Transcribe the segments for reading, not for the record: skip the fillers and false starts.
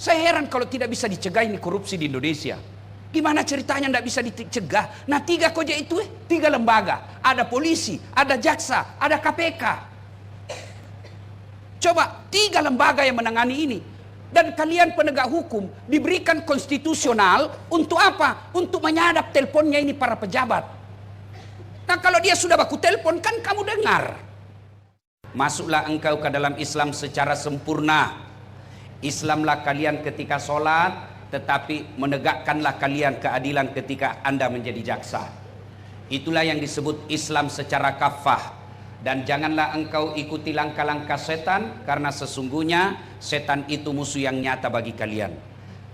Saya heran kalau tidak bisa dicegah ini korupsi di Indonesia. Gimana ceritanya tidak bisa dicegah? Nah, 3 koja itu 3 lembaga. Ada polisi, ada jaksa, ada KPK. Coba 3 lembaga yang menangani ini. Dan kalian penegak hukum diberikan konstitusional untuk apa? Untuk menyadap teleponnya ini para pejabat. Nah, kalau dia sudah baku telepon kan kamu dengar. Masuklah engkau ke dalam Islam secara sempurna. Islamlah kalian ketika sholat, tetapi menegakkanlah kalian keadilan ketika Anda menjadi jaksa. Itulah yang disebut Islam secara kafah. Dan janganlah engkau ikuti langkah-langkah setan, karena sesungguhnya setan itu musuh yang nyata bagi kalian.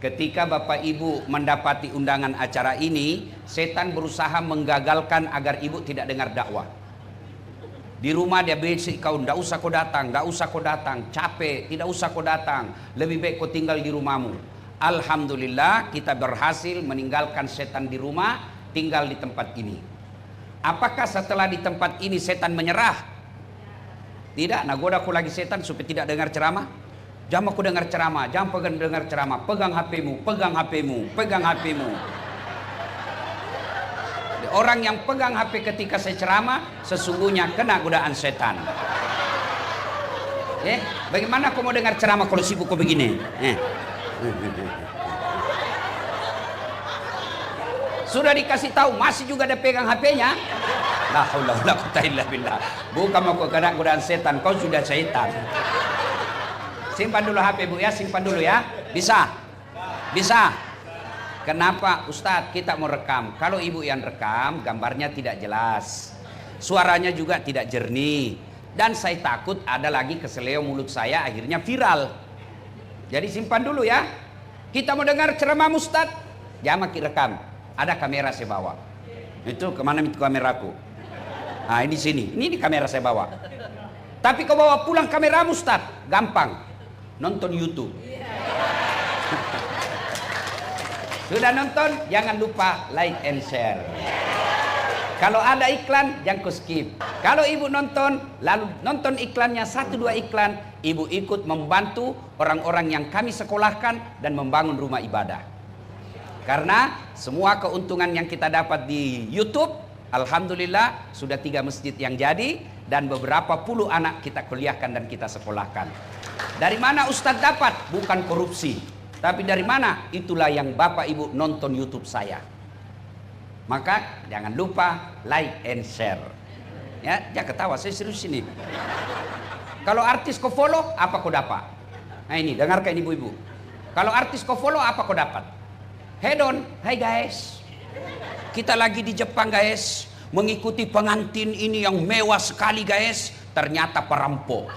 Ketika Bapak Ibu mendapati undangan acara ini, setan berusaha menggagalkan agar Ibu tidak dengar dakwah. Di rumah dia besok kau, tidak usah kau datang, tidak usah kau datang, capek, tidak usah kau datang, lebih baik kau tinggal di rumahmu. Alhamdulillah kita berhasil meninggalkan setan di rumah, tinggal di tempat ini. Apakah setelah di tempat ini setan menyerah? Tidak, nah goda aku lagi setan supaya tidak dengar ceramah. Jangan aku dengar ceramah, jangan pegang dengar ceramah, pegang HP-mu, pegang HP-mu, pegang HP-mu. Orang yang pegang HP ketika saya ceramah sesungguhnya kena godaan setan. Bagaimana kau mau dengar ceramah kalau sibuk kau begini? Sudah dikasih tahu masih juga ada pegang HP-nya. La haula wala quwwata illa billah. Bukan mau kau kena godaan setan, kau sudah setan. Simpan dulu HP Bu ya, simpan dulu ya. Bisa? Bisa? Kenapa Ustadz kita mau rekam? Kalau ibu yang rekam gambarnya tidak jelas, suaranya juga tidak jernih, dan saya takut ada lagi keseleo mulut saya akhirnya viral. Jadi simpan dulu ya. Kita mau dengar ceramah Ustadz, jangan rekam. Ada kamera saya bawa. Itu kemana itu kameraku? Nah ini sini, ini di kamera saya bawa. Tapi kau bawa pulang kamera Ustadz, gampang. Nonton YouTube. Sudah nonton, jangan lupa like and share. Kalau ada iklan, jangan kau skip. Kalau ibu nonton, lalu nonton iklannya 1-2 iklan, ibu ikut membantu orang-orang yang kami sekolahkan dan membangun rumah ibadah. Karena semua keuntungan yang kita dapat di YouTube, alhamdulillah sudah 3 masjid yang jadi dan beberapa puluh anak kita kuliahkan dan kita sekolahkan. Dari mana Ustadz dapat? Bukan korupsi. Tapi dari mana? Itulah yang Bapak Ibu nonton YouTube saya. Maka jangan lupa like and share. Ya, jangan ketawa, saya serius ini. Kalau artis kau follow, apa kau dapat? Nah ini, dengarkan ibu-ibu. Kalau artis kau follow, apa kau dapat? Head on, hai guys. Kita lagi di Jepang guys, mengikuti pengantin ini yang mewah sekali guys. Ternyata perampok.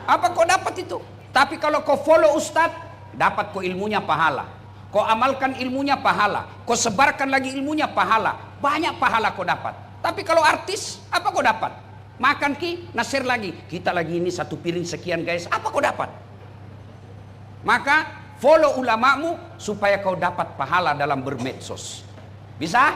Apa kau dapat itu? Tapi kalau kau follow Ustadz, dapat kau ilmunya pahala. Kau amalkan ilmunya pahala. Kau sebarkan lagi ilmunya pahala. Banyak pahala kau dapat. Tapi kalau artis, apa kau dapat? Makan ki, nasir lagi. Kita lagi ini 1 piring sekian guys. Apa kau dapat? Maka follow ulamamu supaya kau dapat pahala dalam bermedsos. Bisa?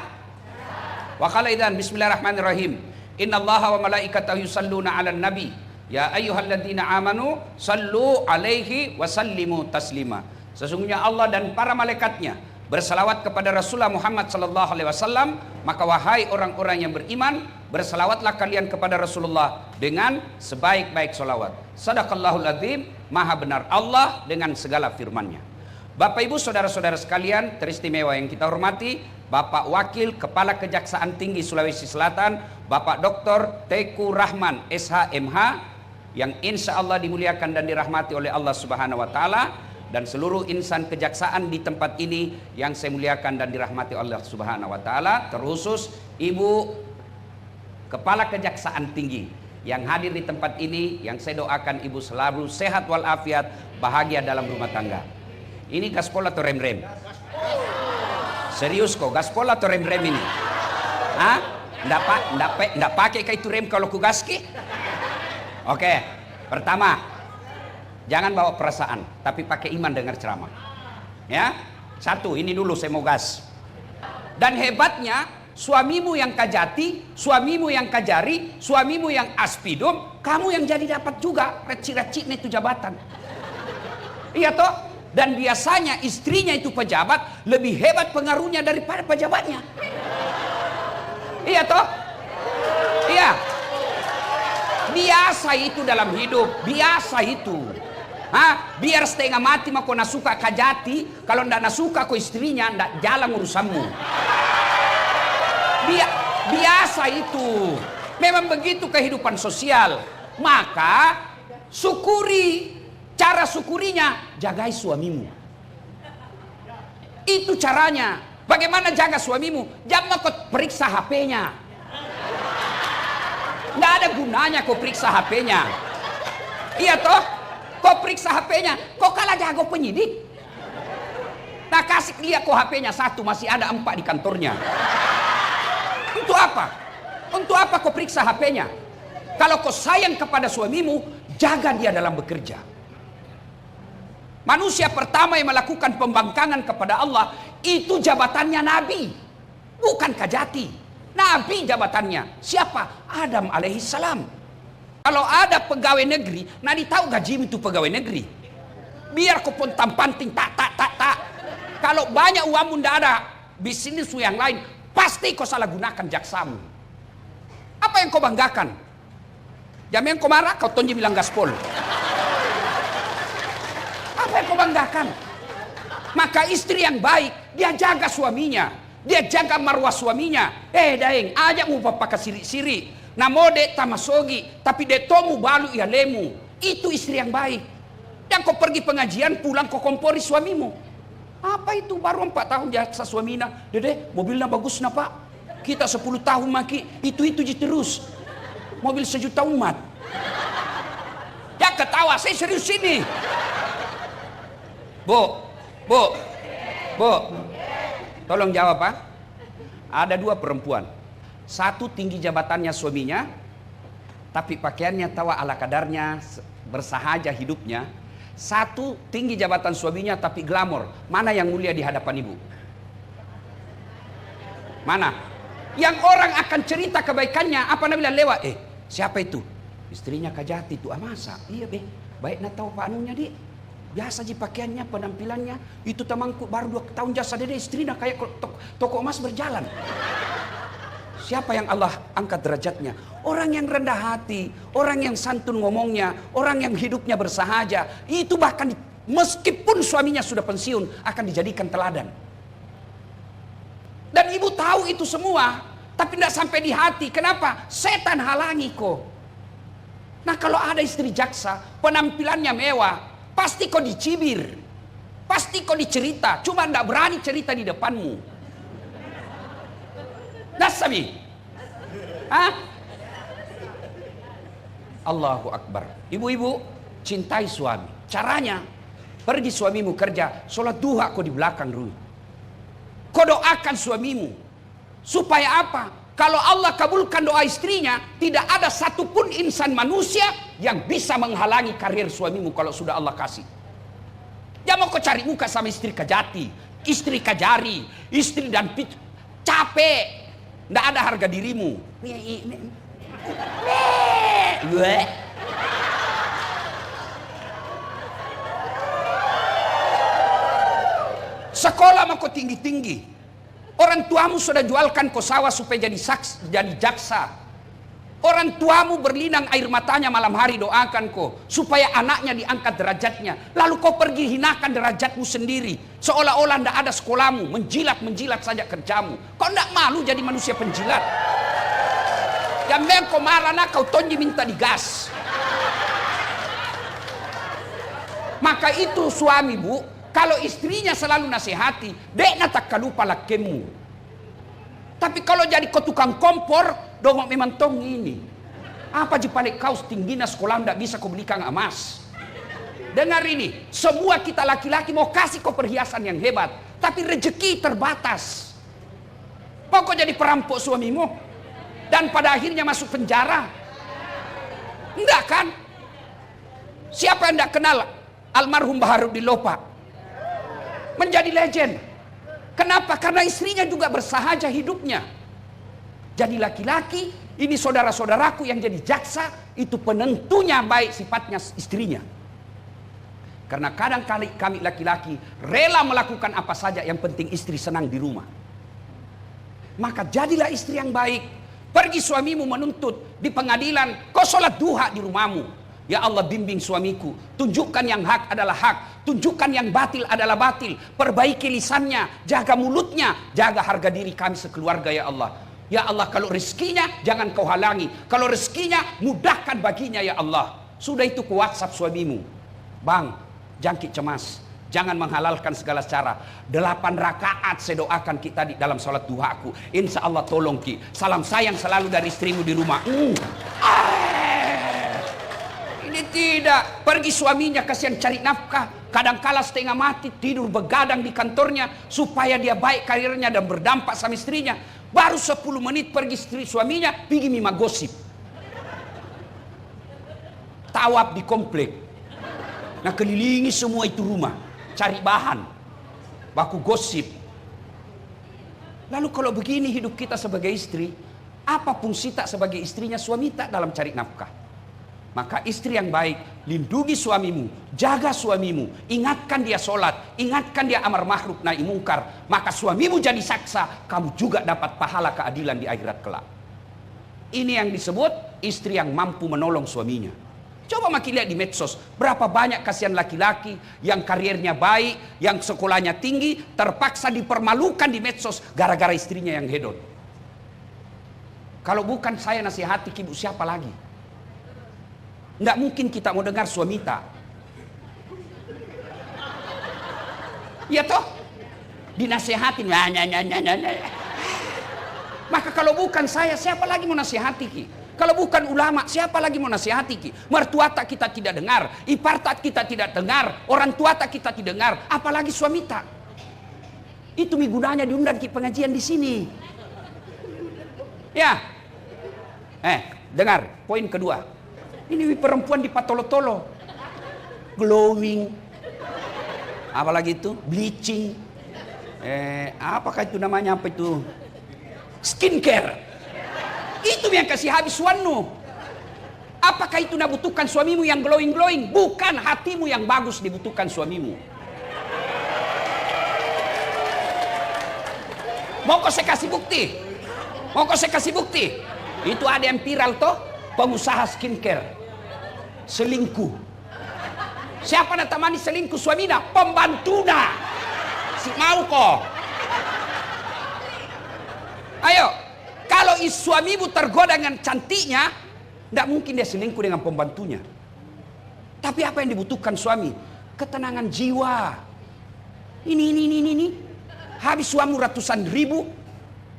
Wa qala idzan bismillahirrahmanirrahim. Innallaha wa malaikatahu yusalluna 'alan nabi. Ya ayyuhalladzina amanu sallu alaihi wa sallimu taslima. Sesungguhnya Allah dan para malaikatnya berselawat kepada Rasulullah Muhammad sallallahu alaihi wasallam, maka wahai orang-orang yang beriman, berselawatlah kalian kepada Rasulullah dengan sebaik-baik selawat. Sadaqallahul adzim, maha benar Allah dengan segala firman-Nya. Bapak Ibu saudara-saudara sekalian teristimewa yang kita hormati, Bapak Wakil Kepala Kejaksaan Tinggi Sulawesi Selatan, Bapak Dr. Teku Rahman SH.MH, yang insya Allah dimuliakan dan dirahmati oleh Allah Subhanahu wa Ta'ala, dan seluruh insan kejaksaan di tempat ini yang saya muliakan dan dirahmati oleh Allah Subhanahu wa Ta'ala, terkhusus Ibu Kepala Kejaksaan Tinggi yang hadir di tempat ini, yang saya doakan Ibu selalu sehat walafiat, bahagia dalam rumah tangga. Ini gaspol atau rem-rem? Serius kok, gaspol atau rem-rem ini? Hah? Nggak pakai kayak itu rem kalau ku gaski? Oke, pertama, jangan bawa perasaan, tapi pakai iman dengar ceramah. Ya, 1, ini dulu saya mau gas. Dan hebatnya, suamimu yang kajati, suamimu yang kajari, suamimu yang aspidum, kamu yang jadi dapat juga reci-reci itu jabatan. Iya toh? Dan biasanya istrinya itu pejabat, lebih hebat pengaruhnya daripada pejabatnya. Iya toh? Iya. Biasa itu dalam hidup, biasa itu. Biar setengah mati mah kau nasuka kajati, kalau ndak nasuka kau istrinya, ndak jalan urusanmu. Biasa itu. Memang begitu kehidupan sosial. Maka syukuri. Cara syukurinya, jagai suamimu. Itu caranya. Bagaimana jaga suamimu? Jangan kau periksa HP-nya. Nggak ada gunanya kau periksa HP-nya. Iya toh? Kau periksa HP-nya, kau kalah jago penyidik. Nah, kasih dia kau HP-nya 1, masih ada 4 di kantornya. Untuk apa? Untuk apa kau periksa HP-nya? Kalau kau sayang kepada suamimu, jaga dia dalam bekerja. Manusia pertama yang melakukan pembangkangan kepada Allah itu jabatannya Nabi, bukan kajati. Nabi jabatannya. Siapa? Adam alaihissalam. Kalau ada pegawai negeri, Nabi tahu gajimu itu pegawai negeri. Biar kau pun tampanting tak. Kalau banyak uangmu ndak ada bisnis yang lain, pasti kau salah gunakan jaksamu. Apa yang kau banggakan? Jam yang kau marah, kau tonji bilang gaspol. Apa yang kau banggakan? Maka istri yang baik, dia jaga suaminya. Dia jaga marwah suaminya. Daeng, ajak mu papa siri-siri. Namode tamasogi, tapi detomu balu ya lemu. Itu istri yang baik. Dan kau pergi pengajian, pulang kau kompori suamimu. Apa itu? Baru 4 tahun jasa suamina. Dede, mobilnya bagus na pak. Kita 10 tahun maki, itu terus. Mobil 1 juta umat. Ya ketawa, saya serius sini. Bu, tolong jawab Pak. Ada 2 perempuan. 1 tinggi jabatannya suaminya, tapi pakaiannya tawa ala kadarnya, bersahaja hidupnya. 1 tinggi jabatan suaminya tapi glamor. Mana yang mulia di hadapan ibu? Mana? Yang orang akan cerita kebaikannya, apa Nabi lewat? Siapa itu? Istrinya kajati itu. Masa? Iya baik na tahu Pak anunya di. Biasa ji pakaiannya, penampilannya. Itu temanku baru 2 tahun jasa dede, istrinya kayak toko emas berjalan. Siapa yang Allah angkat derajatnya? Orang yang rendah hati, orang yang santun ngomongnya, orang yang hidupnya bersahaja. Itu bahkan meskipun suaminya sudah pensiun akan dijadikan teladan. Dan ibu tahu itu semua, tapi tidak sampai di hati. Kenapa? Setan halangi kok. Nah, kalau ada istri jaksa, penampilannya mewah, pasti kau dicibir, pasti kau dicerita, cuma tidak berani cerita di depanmu. Nasabi, Allahu Akbar. Ibu-ibu, cintai suami. Caranya, pergi suamimu kerja, sholat duha kau di belakang rumah. Kau doakan suamimu, supaya apa? Kalau Allah kabulkan doa istrinya, tidak ada satupun insan manusia yang bisa menghalangi karir suamimu kalau sudah Allah kasih. Jangan mau kau cari muka sama istri kajati, istri kajari, istri dan capek. Tidak ada harga dirimu. Sekolah mau kau tinggi-tinggi. Orang tuamu sudah jualkan kau sawah supaya jadi jaksa. Orang tuamu berlinang air matanya malam hari doakan kau supaya anaknya diangkat derajatnya. Lalu kau pergi hinakan derajatmu sendiri. Seolah-olah tidak ada sekolahmu. Menjilat saja kerjamu. Kau tidak malu jadi manusia penjilat. Yang kau marah nak kau tonji minta digas. Maka itu suami bu, kalau istrinya selalu nasihati, dek tak kalupa lakemu. Tapi kalau jadi kau tukang kompor, dongok memang tong ini. Apa jepalik kau tingginya sekolah ndak bisa kau belikan emas. Dengar ini, semua kita laki-laki mau kasih kau perhiasan yang hebat, tapi rezeki terbatas. Mau kau jadi perampok suamimu dan pada akhirnya masuk penjara? Enggak kan? Siapa yang enggak kenal almarhum Baharudin Lopa? Menjadi legend. Kenapa? Karena istrinya juga bersahaja hidupnya. Jadi laki-laki, ini saudara-saudaraku yang jadi jaksa, itu penentunya baik sifatnya istrinya. Karena kadang kali kami laki-laki rela melakukan apa saja, yang penting istri senang di rumah. Maka jadilah istri yang baik. Pergi suamimu menuntut di pengadilan, kau sholat duha di rumahmu. Ya Allah, bimbing suamiku, tunjukkan yang hak adalah hak, tunjukkan yang batil adalah batil. Perbaiki lisannya, jaga mulutnya, jaga harga diri kami sekeluarga ya Allah. Ya Allah, kalau rezekinya jangan kau halangi, kalau rezekinya mudahkan baginya ya Allah. Sudah itu ku WhatsApp suamimu, bang, jangkit cemas, jangan menghalalkan segala cara. 8 rakaat saya doakan kita di dalam sholat duhaku. Insya Allah tolong ki, salam sayang selalu dari istrimu di rumah. Ini tidak. Pergi suaminya kasihan cari nafkah, kadangkala setengah mati tidur begadang di kantornya supaya dia baik karirnya dan berdampak sama istrinya. Baru 10 menit pergi suaminya pergi mima gosip, tawaf di komplek. Nah, kelilingi semua itu rumah, cari bahan, baku gosip. Lalu kalau begini hidup kita sebagai istri, apa fungsi tak sebagai istrinya suami tak dalam cari nafkah? Maka istri yang baik, lindungi suamimu, jaga suamimu, ingatkan dia sholat, ingatkan dia amar ma'ruf nahi mungkar. Maka suamimu jadi saksa, kamu juga dapat pahala keadilan di akhirat kelak. Ini yang disebut istri yang mampu menolong suaminya. Coba makin lihat di medsos, berapa banyak kasihan laki-laki yang karirnya baik, yang sekolahnya tinggi, terpaksa dipermalukan di medsos gara-gara istrinya yang hedon. Kalau bukan saya nasihati ibu, siapa lagi? Nggak mungkin kita mau dengar suami tak. Ya toh, dinasehatin. Maka kalau bukan saya, siapa lagi mau nasihati ki? Kalau bukan ulama, siapa lagi mau nasihati ki? Mertua tak kita tidak dengar, ipar tak kita tidak dengar, orang tua tak kita tidak dengar, apalagi suami tak. Itu gunanya diundang ki pengajian di sini. Ya. Dengar, poin kedua. Ini perempuan di patolo-tolo, glowing, apalagi itu bleaching, apakah itu namanya, apa itu, skincare. Itu yang kasih habis wanu. Apakah itu nak butuhkan suamimu yang glowing? Bukan, hatimu yang bagus dibutuhkan suamimu. Mau kau saya kasih bukti? Itu ada yang viral toh, pengusaha skincare selingkuh. Siapa nak tamani selingkuh suamina? Pembantuna. Si mau kok. Ayo, kalau suamimu tergoda dengan cantiknya, tidak mungkin dia selingkuh dengan pembantunya. Tapi apa yang dibutuhkan suami? Ketenangan jiwa. Ini. Habis suami ratusan ribu.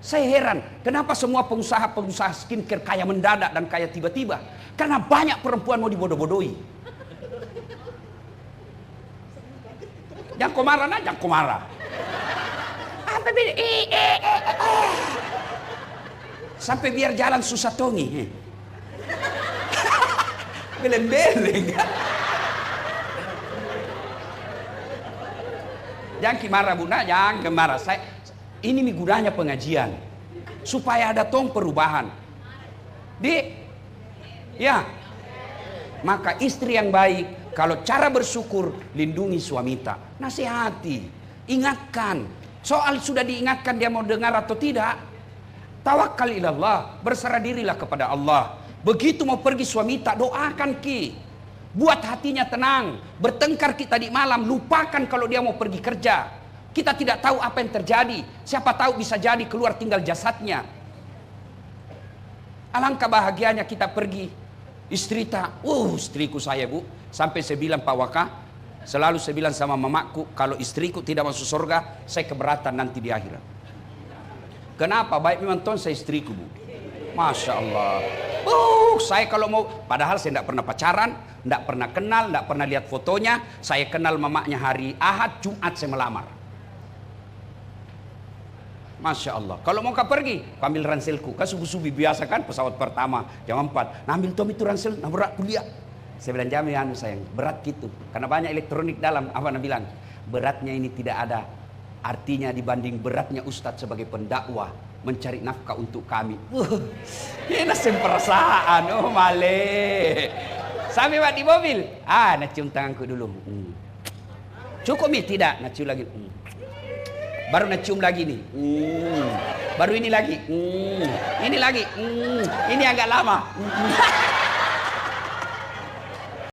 Saya heran, kenapa semua pengusaha skincare kaya mendadak dan kaya tiba-tiba? Karena banyak perempuan mau dibodoh-bodohi. Jangan kau marah. Sampai biar jalan susah tongi. Beleng-beleng. Jangan marah bunda, jangan marah. Ini gunanya pengajian supaya ada perubahan. Ya. Maka istri yang baik, kalau cara bersyukur, lindungi suami tak. Nasihati, ingatkan. Soal sudah diingatkan dia mau dengar atau tidak. Tawakkal ilallah, berserah dirilah kepada Allah. Begitu mau pergi suami tak, doakan ki. Buat hatinya tenang. Bertengkar kita di malam, lupakan kalau dia mau pergi kerja. Kita tidak tahu apa yang terjadi. Siapa tahu bisa jadi keluar tinggal jasadnya. Alangkah bahagianya kita pergi. Istri tak, istriku saya bu. Sampai saya bilang Pak Waka, selalu saya bilang sama mamaku, kalau istriku tidak masuk surga, saya keberatan nanti di akhirat. Kenapa? Baik memang tuan saya istriku bu. Masya Allah. Saya kalau mau, padahal saya tidak pernah pacaran, tidak pernah kenal, tidak pernah lihat fotonya. Saya kenal mamanya hari Ahad, Jumat saya melamar. Masya Allah. Kalau mau kau pergi, ambil ranselku. Kan subuh-subuh biasa kan, pesawat pertama jam 4. Nah ambil Tom itu ransel, nah berat kuliah. Saya bilang jangan sayang, berat gitu. Karena banyak elektronik dalam. Apa nak bilang? Beratnya ini tidak ada artinya dibanding beratnya Ustadz sebagai pendakwah mencari nafkah untuk kami. Ini nasib perasaan. Male. Sampai di mobil. Nak cium tanganku dulu. Cukup nih? Tidak. Nah, cium lagi. Baru nah cium lagi nih. Baru ini lagi. Ini lagi. Ini agak lama.